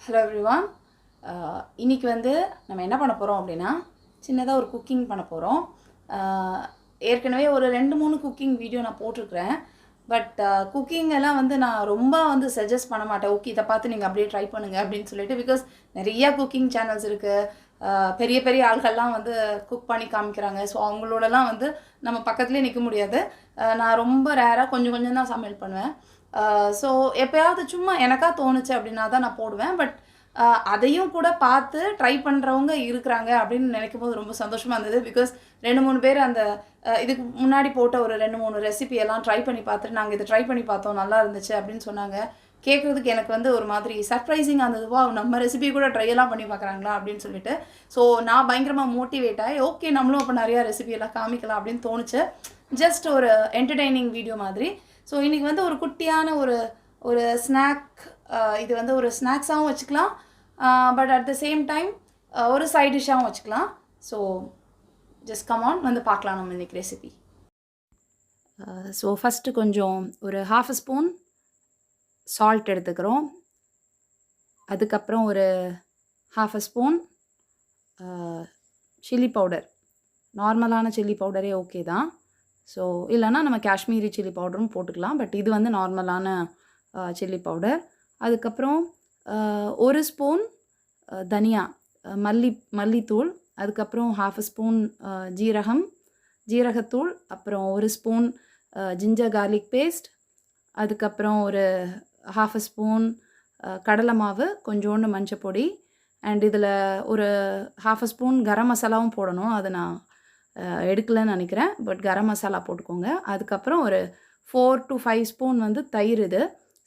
Hello everyone. இன்றைக்கி வந்து நம்ம என்ன பண்ண போகிறோம் அப்படின்னா சின்னதாக ஒரு குக்கிங் பண்ண போகிறோம். ஏற்கனவே ஒரு 2-3 குக்கிங் வீடியோ நான் போட்டிருக்கிறேன். பட் குக்கிங் எல்லாம் வந்து நான் ரொம்ப வந்து சஜஸ்ட் பண்ண மாட்டேன். ஓகே, இதை பார்த்து நீங்கள் அப்படியே ட்ரை பண்ணுங்கள் அப்படின்னு சொல்லிட்டு. பிகாஸ் நிறையா குக்கிங் சேனல்ஸ் இருக்குது. பெரிய பெரிய ஆள்கள்லாம் வந்து குக் பண்ணி காமிக்கிறாங்க. ஸோ அவங்களோடலாம் வந்து நம்ம பக்கத்துலேயே நிற்க முடியாது. நான் ரொம்ப ரேராக கொஞ்சம் கொஞ்சம் தான் சமையல் பண்ணுவேன். ஸோ எப்போயாவது சும்மா எனக்கா தோணுச்சு அப்படின்னா தான் நான் போடுவேன். பட் அதையும் கூட பார்த்து ட்ரை பண்ணுறவங்க இருக்கிறாங்க அப்படின்னு நினைக்கும் போது ரொம்ப சந்தோஷமாக இருந்தது. பிகாஸ் 2-3 பேர் அந்த இதுக்கு முன்னாடி போட்ட ஒரு 2-3 ரெசிபி எல்லாம் ட்ரை பண்ணி பார்த்துட்டு நாங்கள் இதை ட்ரை பண்ணி பார்த்தோம், நல்லா இருந்துச்சு அப்படின்னு சொன்னாங்க. கேட்குறதுக்கு எனக்கு வந்து ஒரு மாதிரி சர்ப்ரைசிங்காக இருந்ததுவா, நம்ம ரெசிபி கூட ட்ரை எல்லாம் பண்ணி பார்க்குறாங்களா அப்படின்னு சொல்லிட்டு. ஸோ நான் பயங்கரமாக மோட்டிவேட் ஆகி ஓகே நம்மளும் அப்போ நிறையா ரெசிபி எல்லாம் காமிக்கலாம் அப்படின்னு தோணுச்சு. ஜஸ்ட் ஒரு என்டர்டெய்னிங் வீடியோ மாதிரி. ஸோ இன்றைக்கி வந்து ஒரு குட்டியான ஒரு ஸ்நாக், இது வந்து ஒரு ஸ்நாக்ஸாகவும் வச்சுக்கலாம், but at the same time ஒரு சைட் டிஷ்ஷாகவும் வச்சுக்கலாம். ஸோ ஜஸ்ட் கம் ஆன் வந்து பார்க்கலாம் நம்ம இன்றைக்கி ரெசிபி. ஸோ ஃபஸ்ட்டு கொஞ்சம் ஒரு 1/2 ஸ்பூன் சால்ட் எடுத்துக்கிறோம். அதுக்கப்புறம் ஒரு 1/2 ஸ்பூன் சில்லி பவுடர், நார்மலான சில்லி பவுடரே ஓகே தான். ஸோ இல்லைனா நம்ம காஷ்மீரி சில்லி பவுடரும் போட்டுக்கலாம், பட் இது வந்து நார்மலான சில்லி பவுடர். அதுக்கப்புறம் 1 ஸ்பூன் தனியா மல்லித்தூள். அதுக்கப்புறம் 1/2 ஸ்பூன் ஜீரகத்தூள். அப்புறம் 1 ஸ்பூன் ஜிஞ்சர் கார்லிக் பேஸ்ட். அதுக்கப்புறம் ஒரு 1/2 ஸ்பூன் கடலை மாவு, கொஞ்சோண்டு மஞ்சப்பொடி. அண்ட் இதில் ஒரு 1/2 ஸ்பூன் கரம் மசாலாவும் போடணும், அது நான் எடுக்கலன்னு நினைக்கிறேன். பட் கரம் மசாலா போட்டுக்கோங்க. அதுக்கப்புறம் ஒரு 4 to 5 ஸ்பூன் வந்து தயிர் இது.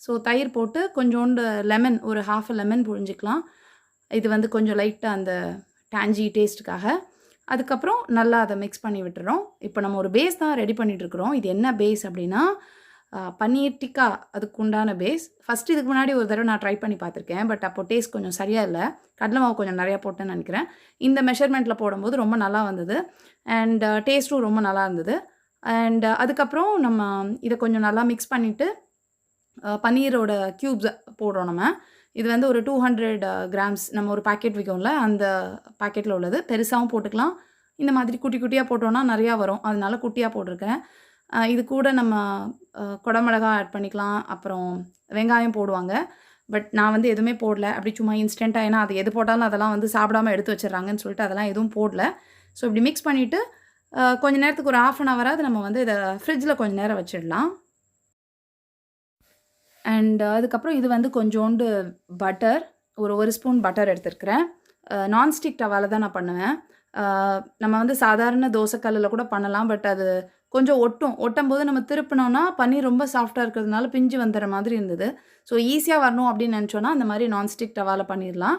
ஸோ தயிர் போட்டு கொஞ்சோண்டு லெமன், ஒரு 1/2 லெமன் புழிஞ்சிக்கலாம். இது வந்து கொஞ்சம் லைட்டாக அந்த டேஞ்சி டேஸ்ட்டுக்காக. அதுக்கப்புறம் நல்லா அதை மிக்ஸ் பண்ணி விட்டுறோம். இப்போ நம்ம ஒரு பேஸ் தான் ரெடி பண்ணிகிட்ருக்குறோம். இது என்ன பேஸ் அப்படின்னா பன்னீர் டிக்கா, அதுக்கு உண்டான பேஸ். ஃபஸ்ட்டு இதுக்கு முன்னாடி ஒரு தடவை நான் ட்ரை பண்ணி பார்த்துருக்கேன், பட் அப்போது டேஸ்ட் கொஞ்சம் சரியாக இல்லை. கடலை மாவு கொஞ்சம் நிறையா போட்டேன்னு நினைக்கிறேன். இந்த மெஷர்மெண்ட்டில் போடும்போது ரொம்ப நல்லா வந்தது. அண்ட் டேஸ்ட்டும் ரொம்ப நல்லா இருந்தது. அண்ட் அதுக்கப்புறம் நம்ம இதை கொஞ்சம் நல்லா மிக்ஸ் பண்ணிவிட்டு பன்னீரோட க்யூப்ஸ் போடுறோம் நம்ம. இது வந்து ஒரு 200 கிராம்ஸ் நம்ம ஒரு பாக்கெட் விற்கும்ல, அந்த பாக்கெட்டில் உள்ளது. பெருசாகவும் போட்டுக்கலாம், இந்த மாதிரி குட்டி குட்டியாக போட்டோன்னா நிறையா வரும், அதனால குட்டியாக போட்டிருக்கேன். இது கூட நம்ம குடமிளகா ஆட் பண்ணிக்கலாம், அப்புறம் வெங்காயம் போடுவாங்க. பட் நான் வந்து எதுவுமே போடல, அப்படி சும்மா இன்ஸ்டண்ட்டாக. ஏன்னா அது எது போட்டாலும் அதெல்லாம் வந்து சாப்பிடாமல் எடுத்து வச்சிடறாங்கன்னு சொல்லிட்டு அதெல்லாம் எதுவும் போடல. ஸோ இப்படி மிக்ஸ் பண்ணிவிட்டு கொஞ்சம் நேரத்துக்கு ஒரு 1/2 ஹவராவது நம்ம வந்து இதை ஃப்ரிட்ஜில் கொஞ்சம் நேரம் வச்சிடலாம். அண்ட் அதுக்கப்புறம் இது வந்து கொஞ்சோண்டு பட்டர், ஒரு ஸ்பூன் பட்டர் எடுத்துருக்கிறேன். நான்ஸ்டிக் டவாவில் தான் நான் பண்ணுவேன். நம்ம வந்து சாதாரண தோசைக்கல்லில் கூட பண்ணலாம், பட் அது கொஞ்சம் ஒட்டும்போது நம்ம திருப்பினோன்னா பன்னீர் ரொம்ப சாஃப்டாக இருக்கிறதுனால பிஞ்சு வந்துடுற மாதிரி இருந்தது. ஸோ ஈஸியாக வரணும் அப்படின்னு நினச்சோன்னா அந்த மாதிரி நான்ஸ்டிக் டவாவில் பண்ணிடலாம்.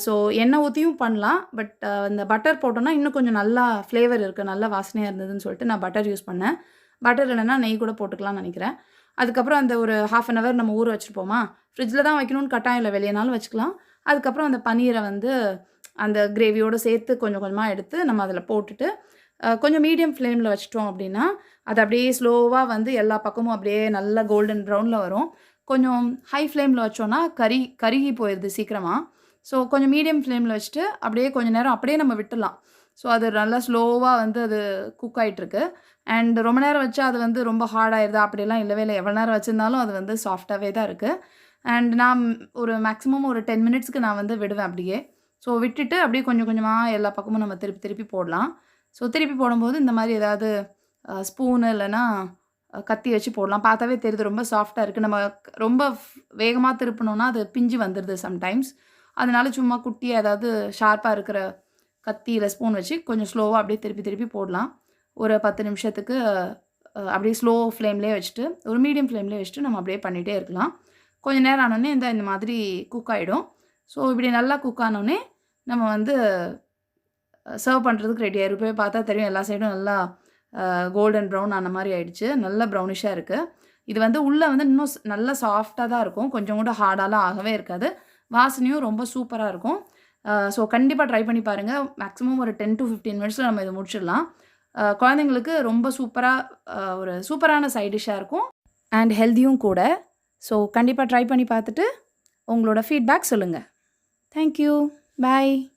ஸோ எண்ணெய் ஊற்றியும் பண்ணலாம், பட் இந்த பட்டர் போட்டோன்னா இன்னும் கொஞ்சம் நல்லா ஃப்ளேவர் இருக்குது, நல்லா வாசனையாக இருந்ததுன்னு சொல்லிட்டு நான் பட்டர் யூஸ் பண்ணேன். பட்டர் இல்லைன்னா நெய் கூட போட்டுக்கலாம்னு நினைக்கிறேன். அதுக்கப்புறம் அந்த ஒரு 1/2 ஹவர் நம்ம ஊற வச்சுருப்போமா, ஃப்ரிட்ஜில் தான் வைக்கணும்னு கட்டாயம் இல்லை, வெளியேனாலும் வச்சுக்கலாம். அதுக்கப்புறம் அந்த பன்னீரை வந்து அந்த கிரேவியோடு சேர்த்து கொஞ்சம் கொஞ்சமாக எடுத்து நம்ம அதில் போட்டுட்டு கொஞ்சம் மீடியம் ஃப்ளேமில் வச்சிட்டோம் அப்படின்னா அது அப்படியே ஸ்லோவாக வந்து எல்லா பக்கமும் அப்படியே நல்லா கோல்டன் ப்ரௌனில் வரும். கொஞ்சம் ஹை ஃப்ளேமில் வச்சோன்னா கருகி போயிடுது சீக்கிரமாக. ஸோ கொஞ்சம் மீடியம் ஃப்ளேமில் வச்சுட்டு அப்படியே கொஞ்சம் நேரம் அப்படியே நம்ம விட்டுடலாம். ஸோ அது நல்லா ஸ்லோவாக வந்து அது குக் ஆகிட்டுருக்கு. அண்ட் ரொம்ப நேரம் வச்சா அது வந்து ரொம்ப ஹார்டாகிடுதா அப்படிலாம் இல்லவே இல்லை. எவ்வளோ நேரம் வச்சுருந்தாலும் அது வந்து சாஃப்டாகவே தான் இருக்குது. அண்ட் நான் ஒரு மேக்ஸிமம் ஒரு 10 மினிட்ஸ்க்கு நான் வந்து விடுவேன் அப்படியே. ஸோ விட்டுட்டு அப்படியே கொஞ்சம் கொஞ்சமாக எல்லா பக்கமும் நம்ம திருப்பி போடலாம். ஸோ திருப்பி போடும்போது இந்த மாதிரி ஏதாவது ஸ்பூனு இல்லைன்னா கத்தி வச்சு போடலாம். பார்த்தாவே தெரியுது ரொம்ப சாஃப்டாக இருக்குது. நம்ம ரொம்ப வேகமாக திருப்பினோன்னா அது பிஞ்சு வந்துடுது சம்டைம்ஸ். அதனால சும்மா குட்டியாக ஏதாவது ஷார்ப்பாக இருக்கிற கத்தி இல்லை ஸ்பூன் வச்சு கொஞ்சம் ஸ்லோவாக அப்படியே திருப்பி போடலாம். ஒரு 10 நிமிஷத்துக்கு அப்படியே ஸ்லோ ஃப்ளேம்லேயே வச்சுட்டு, ஒரு மீடியம் ஃப்ளேம்லேயே வச்சுட்டு நம்ம அப்படியே பண்ணிகிட்டே இருக்கலாம். கொஞ்சம் நேரம் ஆனோடனே இந்த மாதிரி குக் ஆகிடும். ஸோ இப்படி நல்லா குக் ஆனோடனே நம்ம வந்து சர்வ் பண்ணுறதுக்கு ரெடி ஆகிடும். போய் பார்த்தா தெரியும் எல்லா சைடும் நல்லா கோல்டன் ப்ரௌன் ஆன மாதிரி ஆகிடுச்சு, நல்லா ப்ரௌனிஷாக இருக்குது. இது வந்து உள்ளே வந்து இன்னும் நல்லா சாஃப்டாக தான் இருக்கும், கொஞ்சம் கூட ஹார்டாலாம் ஆகவே இருக்காது. வாசனையும் ரொம்ப சூப்பராக இருக்கும். ஸோ கண்டிப்பாக ட்ரை பண்ணி பாருங்கள். மேக்ஸிமம் ஒரு 10 to 15 மினிட்ஸில் நம்ம இதை முடிச்சிடலாம். குழந்தைங்களுக்கு ரொம்ப ஒரு சூப்பரான சைட் டிஷ்ஷாக இருக்கும் அண்ட் ஹெல்த்தியும் கூட. ஸோ கண்டிப்பாக ட்ரை பண்ணி பார்த்துட்டு உங்களோட ஃபீட்பேக் சொல்லுங்க. Thank you. பாய்.